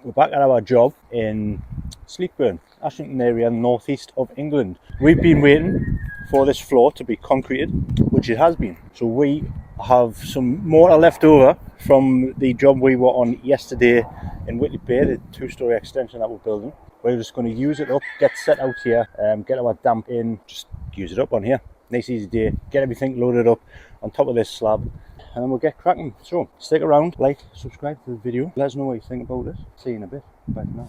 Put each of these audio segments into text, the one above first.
We're back at our job in Sleekburn, Ashington area, northeast of England. We've been waiting for this floor to be concreted, which it has been. So we have some mortar left over from the job we were on yesterday in Whitley Bay, the two-storey extension that we're building. We're just going to use it up, get set out here, get our damp in, just use it up on here. Nice easy day, get everything loaded up on top of this slab, and then we'll get cracking. So stick around, like, subscribe to the video, let us know what you think about it. See you in a bit. Bye for now.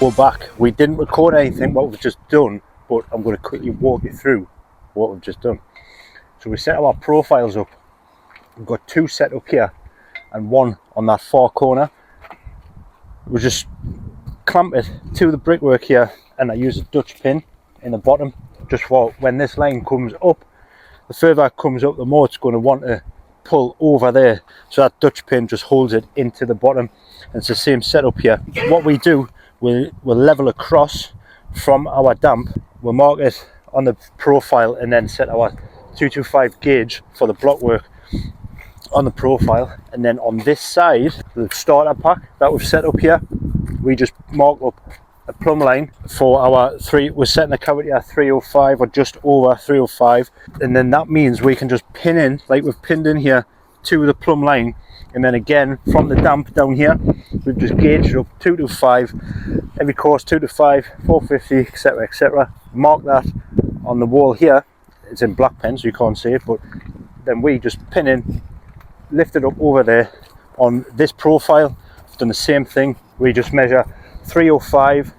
We're back. We didn't record anything what we've just done, but I'm going to quickly walk you through what we've just done. So we set our profiles up. We've got two set up here and one on that far corner. We just clamp it to the brickwork here, and I use a Dutch pin in the bottom just for when this line comes up. The further it comes up, the more it's going to want to pull over there. So that Dutch pin just holds it into the bottom. And it's the same setup here. What we do, we'll level across from our damp. We'll mark it on the profile and then set our 225 gauge for the blockwork on the profile, and then on this side, the starter pack that we've set up here, we just mark up a plumb line for our we're setting the cavity at 305 or just over 305, and then that means we can just pin in like we've pinned in here to the plumb line, and then again from the damp down here we've just gauged up 225 every course, 225, 450, etc, etc. Mark that on the wall here. It's in black pen so you can't see it, but then we just pin in, lift it up over there on this profile. We've done the same thing. We just measure 305,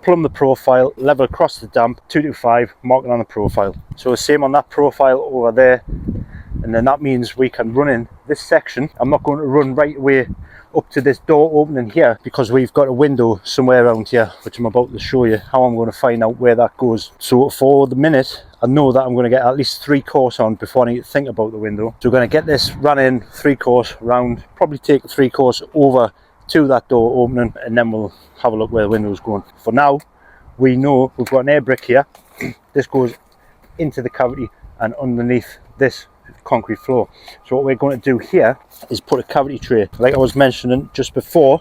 plumb the profile, level across the damp, 225, mark it on the profile. So the same on that profile over there, and then that means we can run in this section. I'm not going to run right away up to this door opening here because we've got a window somewhere around here, which I'm about to show you how I'm going to find out where that goes. So for the minute, I know that I'm going to get at least 3 course on before I need to think about the window. So we're going to get this run in 3 course round, probably take 3 course over to that door opening, and then we'll have a look where the window is going. For now, we know we've got an air brick here. This goes into the cavity and underneath this concrete floor. So what we're going to do here is put a cavity tray, like I was mentioning just before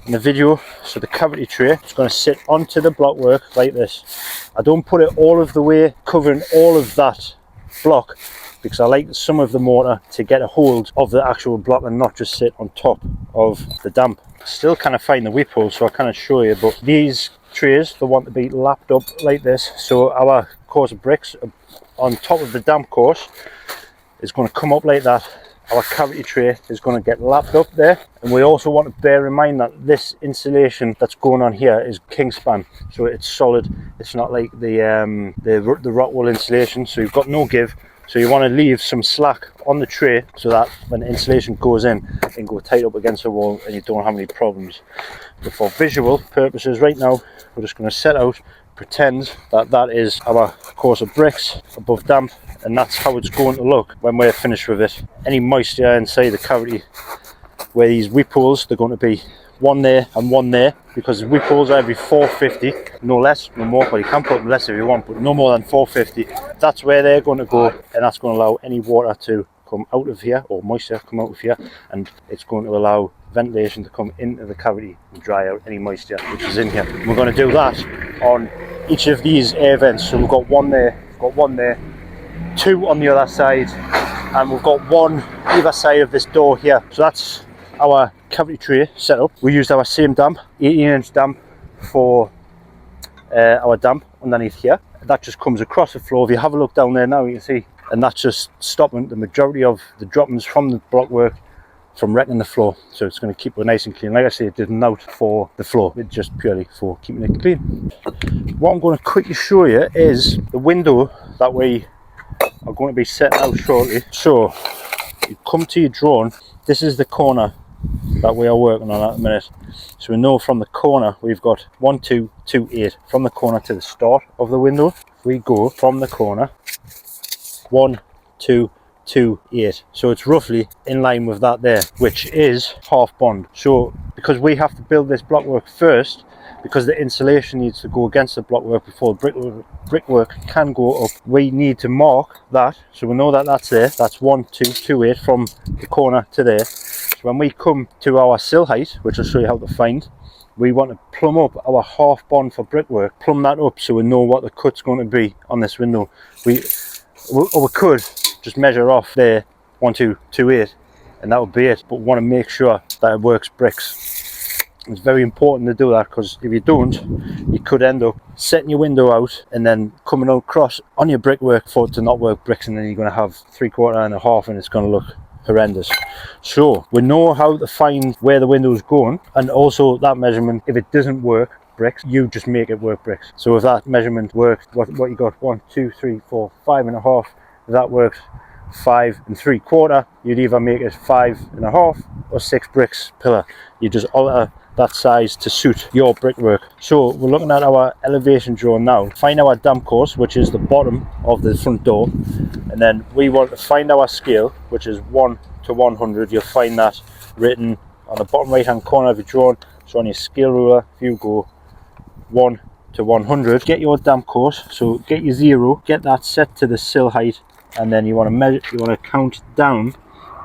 in the video. So the cavity tray is going to sit onto the blockwork like this. I don't put it all of the way covering all of that block because I like some of the mortar to get a hold of the actual block and not just sit on top of the damp. Still kind of find the whip hole, so I can't show you, but these trays, they want to be lapped up like this. So our course of bricks on top of the damp course is going to come up like that. Our cavity tray is going to get lapped up there, and we also want to bear in mind that this insulation that's going on here is Kingspan, so it's solid. It's not like the Rockwool insulation, so you've got no give. So you want to leave some slack on the tray so that when the insulation goes in, it can go tight up against the wall and you don't have any problems. But for visual purposes right now, we're just going to set out, pretend that that is our course of bricks above damp, and that's how it's going to look when we're finished with it. Any moisture inside the cavity where these whip holes, they're going to be one there and one there, because the whip holes are every 450, no less, no more. Well, you can put them less if you want, but no more than 450. That's where they're going to go, and that's going to allow any water to come out of here, or moisture come out of here, and it's going to allow ventilation to come into the cavity and dry out any moisture which is in here. We're going to do that on each of these air vents. So we've got one there, we've got one there, 2 on the other side, and we've got 1 either side of this door here. So that's our cavity tray setup. We used our same damp, 18-inch damp for our damp underneath here. That just comes across the floor. If you have a look down there now, you can see, and that's just stopping the majority of the droppings from the blockwork from wrecking the floor. So it's going to keep it nice and clean. Like I say, it didn't out for the floor, it's just purely for keeping it clean. What I'm going to quickly show you is the window that we are going to be setting out shortly. So you come to your drawing, this is the corner that we are working on at the minute. So we know from the corner we've got 1, 2, 2, 8 from the corner to the start of the window. We go from the corner 1, 2, 2, 8. So it's roughly in line with that there, which is half bond. So because we have to build this blockwork first, because the insulation needs to go against the blockwork before the brickwork can go up. We need to mark that, so we know that that's there. That's 1228 from the corner to there. So when we come to our sill height, which I'll show you how to find, we want to plumb up our half bond for brickwork, plumb that up so we know what the cut's going to be on this window. We could just measure off there 1228 and that would be it, but we want to make sure that it works bricks. It's very important to do that, because if you don't, you could end up setting your window out and then coming across on your brickwork for it to not work bricks, and then you're going to have 3/4 and a half and it's going to look horrendous. So we know how to find where the window is going, and also that measurement, if it doesn't work bricks, you just make it work bricks. So if that measurement works, what you got, 1 2 3 4 5.5, if that works 5 3/4, you'd either make it 5.5 or 6 bricks pillar. You just alter that size to suit your brickwork. So we're looking at our elevation drawing now. Find our damp course, which is the bottom of the front door, and then we want to find our scale, which is 1 to 100. You'll find that written on the bottom right hand corner of your drawing. So on your scale ruler, if you go 1 to 100, get your damp course, so get your 0, get that set to the sill height, and then you want to measure, you want to count down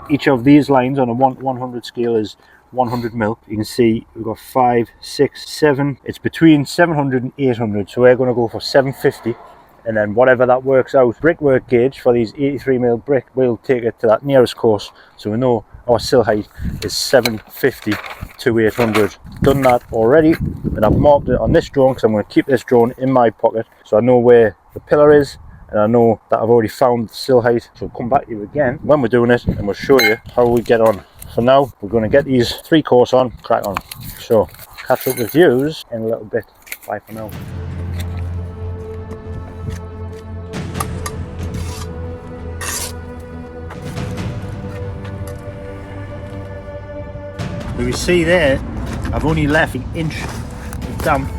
each of these lines on a 1 to 100 scale is 100 mil. You can see we've got 5, 6, 7. It's between 700 and 800, so we're going to go for 750, and then whatever that works out. Brickwork gauge for these 83 mil brick, we'll take it to that nearest course, so we know our sill height is 750 to 800. Done that already, and I've marked it on this drawing because I'm going to keep this drawing in my pocket, so I know where the pillar is, and I know that I've already found the sill height. So I'll come back to you again when we're doing it, and we'll show you how we get on. For now, we're going to get these 3 course on, crack on. So catch up with yous in a little bit. Bye for now. As you see there, I've only left an inch of damp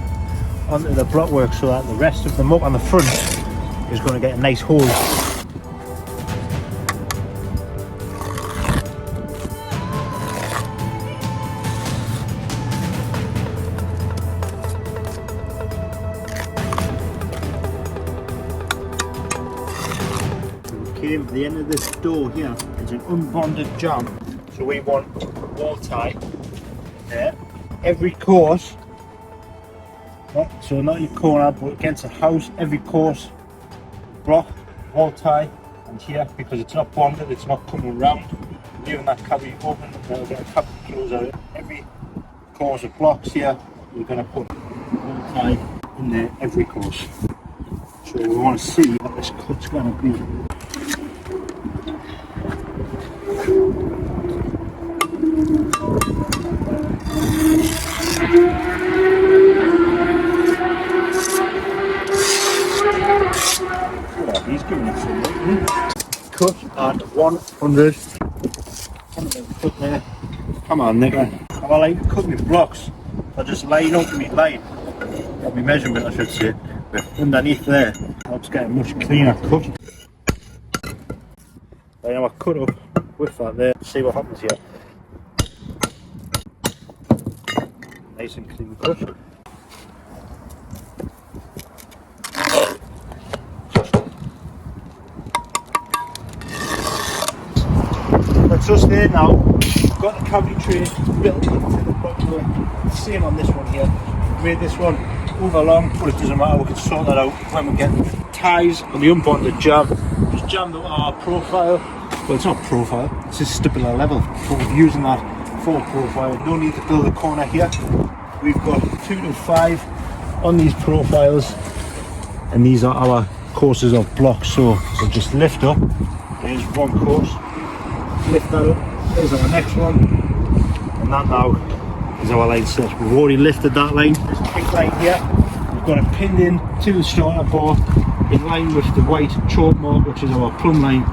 onto the blockwork so that the rest of the muck on the front is going to get a nice hold. Came to the end of this door here. It's an unbonded jam, so we want wall tie there. Every course, so not your corner but against the house, every course block, wall tie, and here, because it's not bonded, it's not coming around, leaving that cavity open, we'll get a cavity close out of it. Every course of blocks here, we're going to put wall tie in there every course. So we want to see what this cut's going to be. Oh, he's giving it some weight. Cut at 100. Cut there. Come on, nigga. I like to cut my blocks. I just line up my line. My measurement, I should say. But underneath there, I'll just get a much cleaner cut. Right, now I cut up with that there. See what happens here. Nice and clean cut. That's us there now. Got the cavity tray built into the block. Same on this one here. Made this one over long, but it doesn't matter, we can sort that out when we get the ties on the unbonded jam. Just jammed up our profile. Well, it's not profile, it's just stipular level, but we're using that for profile. No need to build a corner here. We've got 2 to 5 on these profiles, and these are our courses of blocks. So we'll just lift up. There's one course, lift that up, there's our next one, and that now is our line set. We've already lifted that line. There's a big line here. We've got it pinned in to the starter bar in line with the white chalk mark, which is our plumb line,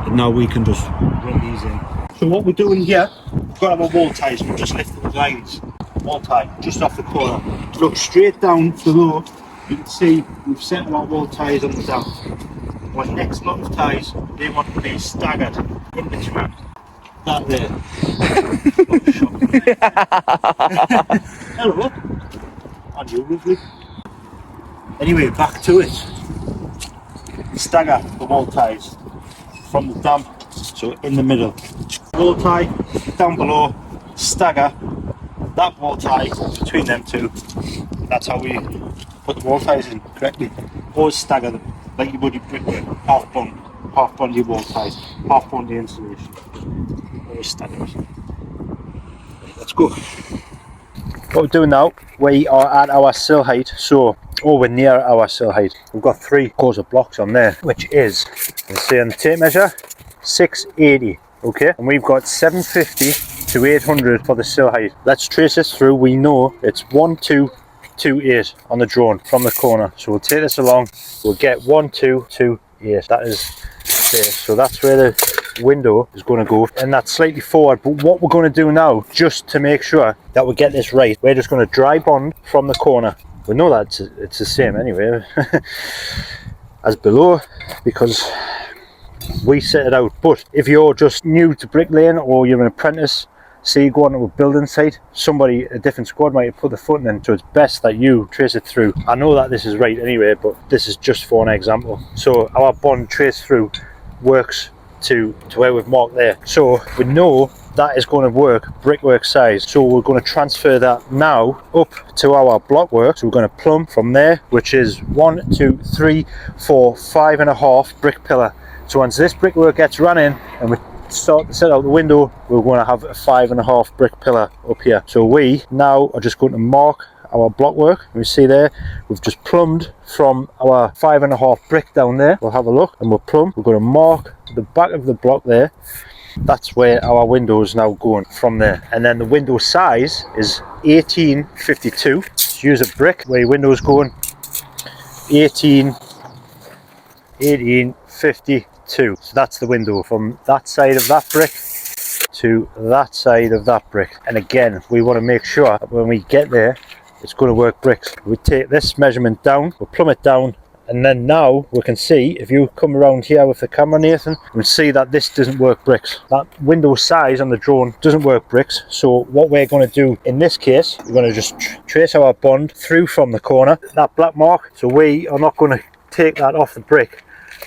and now we can just run these in. So what we're doing here, we've got our wall ties. We've just lifted the lines, wall tie just off the corner. Look straight down below. You can see we've set our wall ties on the down. Our next lot of ties, they want to be staggered in between. That there. Hello. on you, lovely. Anyway, back to it. Stagger the wall ties from the damp, so in the middle. Wall tie down below, stagger that wall tie between them two. That's how we put the wall ties in correctly. Always stagger them like you would your brickwork. Half bond your wall ties, half bond the insulation. Always stagger it. Let's go. What we're doing now, we are at our sill height, so we're near our sill height. We've got 3 cores of blocks on there, which is, let's see on the tape measure, 680, okay? And we've got 750 to 800 for the sill height. Let's trace this through. We know it's 1228 on the drone from the corner. So we'll take this along, we'll get 1228. That is there. So that's where the window is going to go, and that's slightly forward. But what we're going to do now, just to make sure that we get this right, we're just going to dry bond from the corner. We know that it's the same anyway as below, because we set it out. But if you're just new to bricklaying, or you're an apprentice, say you go onto a building site, a different squad might have put the footing in, so it's best that you trace it through. I know that this is right anyway, but this is just for an example. So our bond trace through works to where we've marked there, so we know that is going to work brickwork size. So we're going to transfer that now up to our blockwork. So we're going to plumb from there, which is 1, 2, 3, 4, 5.5 brick pillar. So once this brickwork gets running and we start to set out the window, we're going to have a 5.5 brick pillar up here. So we now are just going to mark our blockwork. You see there, we've just plumbed from our 5.5 brick down there. We'll have a look and we'll plumb. We're going to mark the back of the block there. That's where our window is now going from there. And then the window size is 1852. Just use a brick where your window is going. 1852. So that's the window from that side of that brick to that side of that brick. And again, we want to make sure that when we get there, it's going to work bricks. We take this measurement down, we'll plumb it down, and then now we can see, if you come around here with the camera, Nathan, you'll see that this doesn't work bricks. That window size on the drone doesn't work bricks. So what we're going to do in this case, we're going to just trace our bond through from the corner, that black mark. So we are not going to take that off the brick,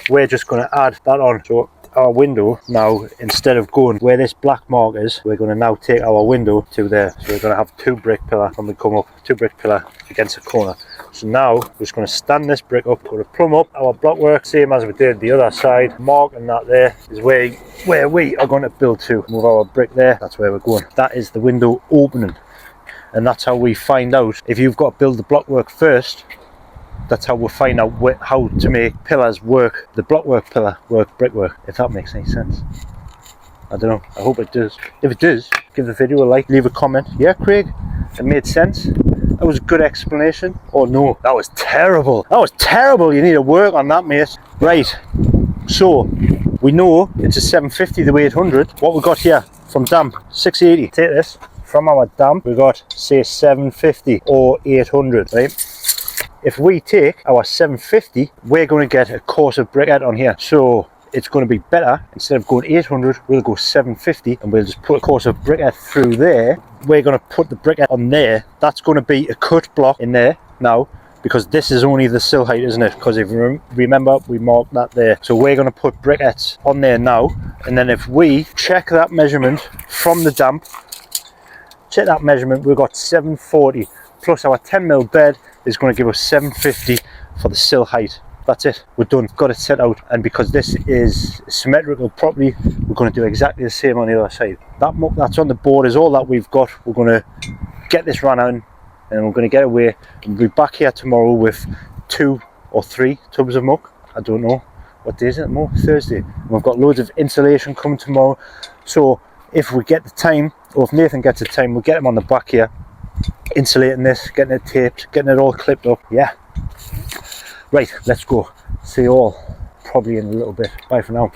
we're just going to add that on. So our window now, instead of going where this black mark is, we're going to now take our window to there. So we're going to have 2 brick pillar when we come up, 2 brick pillar against the corner. So now we're just going to stand this brick up, going to plumb up our blockwork, same as we did the other side. Mark, and that there is where we are going to build to. Move our brick there, that's where we're going. That is the window opening, and that's how we find out if you've got to build the blockwork first. That's how we'll find out how to make pillars work, the blockwork pillar work brickwork, if that makes any sense. I don't know, I hope it does. If it does, give the video a like, leave a comment. Yeah, Craig, it made sense. That was a good explanation. Oh no, that was terrible. That was terrible. You need to work on that, mate. Right, so we know it's a 750 to 800. What we got here from damp, 680. Take this from our damp, we got say 750 or 800, right? If we take our 750, we're going to get a course of brickhead on here. So it's going to be better. Instead of going 800, we'll go 750, and we'll just put a course of brickhead through there. We're going to put the brickhead on there. That's going to be a cut block in there now, because this is only the sill height, isn't it? Because if you remember, we marked that there. So we're going to put brickheads on there now. And then if we check that measurement from the damp, check that measurement, we've got 740 plus our 10mm bed is going to give us 750 for the sill height. That's it, we're done, got it set out. And because this is symmetrical properly, we're going to do exactly the same on the other side. That muck that's on the board is all that we've got. We're going to get this run on, and we're going to get away. We'll be back here tomorrow with 2 or 3 tubs of muck. I don't know what day is it tomorrow, Thursday. And we've got loads of insulation coming tomorrow. So if we get the time, or if Nathan gets the time, we'll get him on the back here, insulating this, getting it taped, getting it all clipped up. Yeah, right, let's go. See you all probably in a little bit. Bye for now.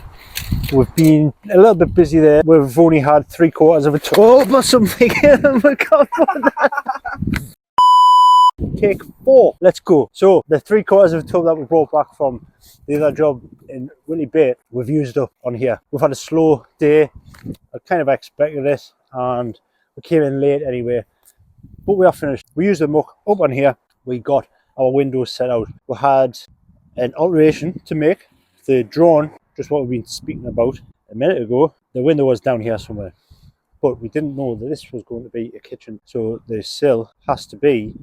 We've been a little bit busy there. We've only had 3/4 of a tub or something. Take 4, let's go. So the 3/4 of a tub that we brought back from the other job in Whitley Bay, we've used up on here. We've had a slow day. I kind of expected this, and we came in late anyway, but we are finished. We used the muck up on here, we got our windows set out. We had an alteration to make. The drawing, just what we've been speaking about a minute ago, the window was down here somewhere. But we didn't know that this was going to be a kitchen. So the sill has to be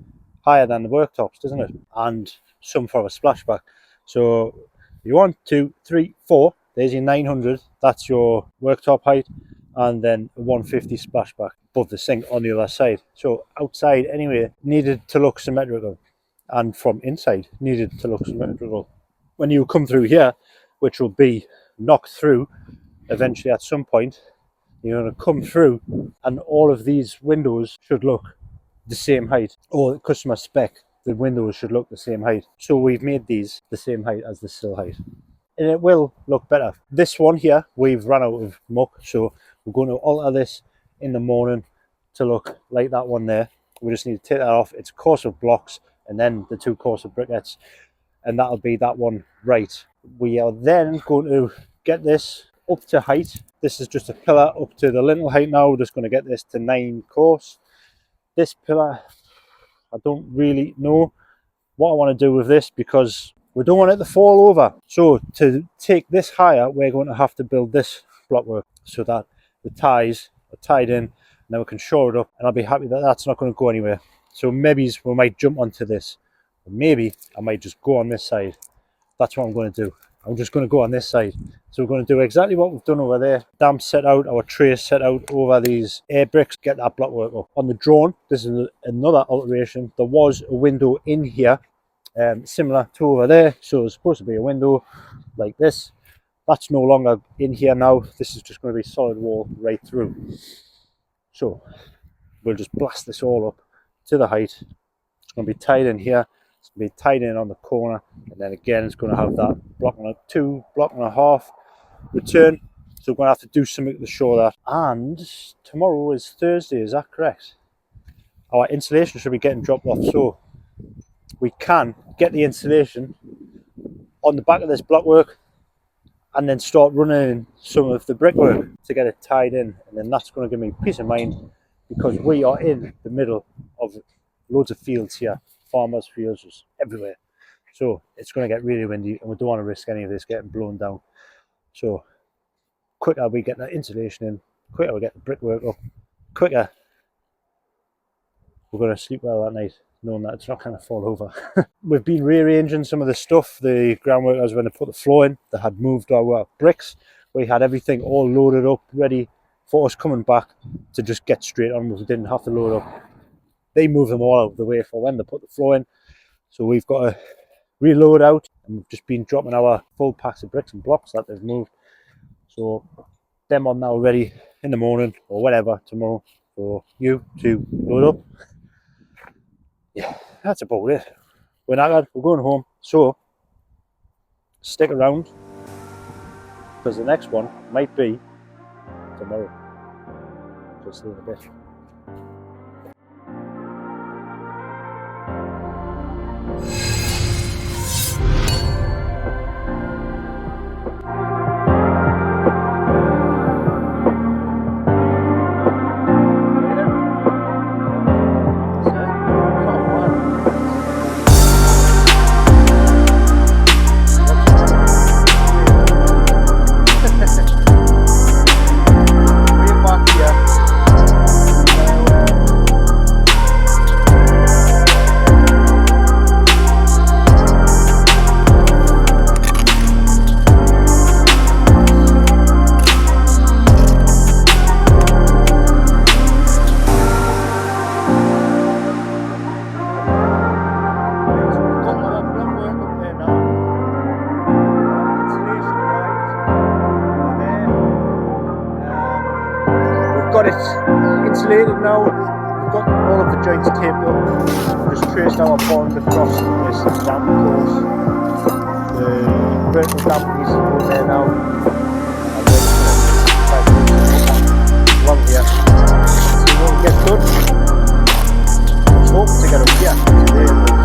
higher than the worktops, doesn't it? And some for a splashback. So you 1, 2, 3, 4. There's your 900. That's your worktop height. And then a 150 splashback above the sink on the other side. So outside anyway needed to look symmetrical. And from inside needed to look symmetrical. When you come through here, which will be knocked through eventually at some point, you're going to come through and all of these windows should look the same height, or customer spec, the windows should look the same height. So we've made these the same height as the sill height, and it will look better. This one here, we've run out of muck, so we're going to alter this in the morning to look like that one there. We just need to take that off. It's a course of blocks and then the 2 course of briquettes, and that'll be that one right. We are then going to get this up to height. This is just a pillar up to the lintel height now. We're just going to get this to 9 course. This pillar, I don't really know what I want to do with this because we don't want it to fall over. So to take this higher, we're going to have to build this blockwork so that the ties are tied in, and then we can shore it up, and I'll be happy that that's not going to go anywhere. So maybe we might jump onto this, or maybe I might just go on this side. That's what I'm going to do. I'm just going to go on this side. So we're going to do exactly what we've done over there. Dam set out, our tray set out over these air bricks, get that blockwork up. On the drone, this is another alteration. There was a window in here, similar to over there. So it's supposed to be a window like this. That's no longer in here now. This is just going to be solid wall right through. So we'll just blast this all up to the height. It's going to be tied in here. It's going to be tied in on the corner, and then again it's going to have that block and a 2 block and a half return. So we're going to have to do something to show that. And tomorrow is Thursday, is that correct? Our insulation should be getting dropped off, so we can get the insulation on the back of this blockwork and then start running some of the brickwork to get it tied in, and then that's going to give me peace of mind because we are in the middle of loads of fields here. Farmers' fields just everywhere, so it's going to get really windy and we don't want to risk any of this getting blown down. So quicker we get that insulation in, quicker we get the brickwork up, quicker we're going to sleep well that night knowing that it's not going to fall over. We've been rearranging some of the stuff. The groundworkers, when they put the floor in, they had moved our bricks. We had everything all loaded up ready for us coming back to just get straight on. We didn't have to load up. They move them all out of the way for when they put the floor in. So we've got to reload out, and we've just been dropping our full packs of bricks and blocks that they've moved. So them are now ready in the morning or whatever tomorrow for you to load up. Yeah, that's about it. We're knackered, we're going home. So stick around because the next one might be tomorrow. Just a little bit. Got it insulated now. We've got all of the joints taped up. Just traced our bond across this damp course. The vertical damp needs to go there now. Along here. So we won't get done. I was hoping to get up here today.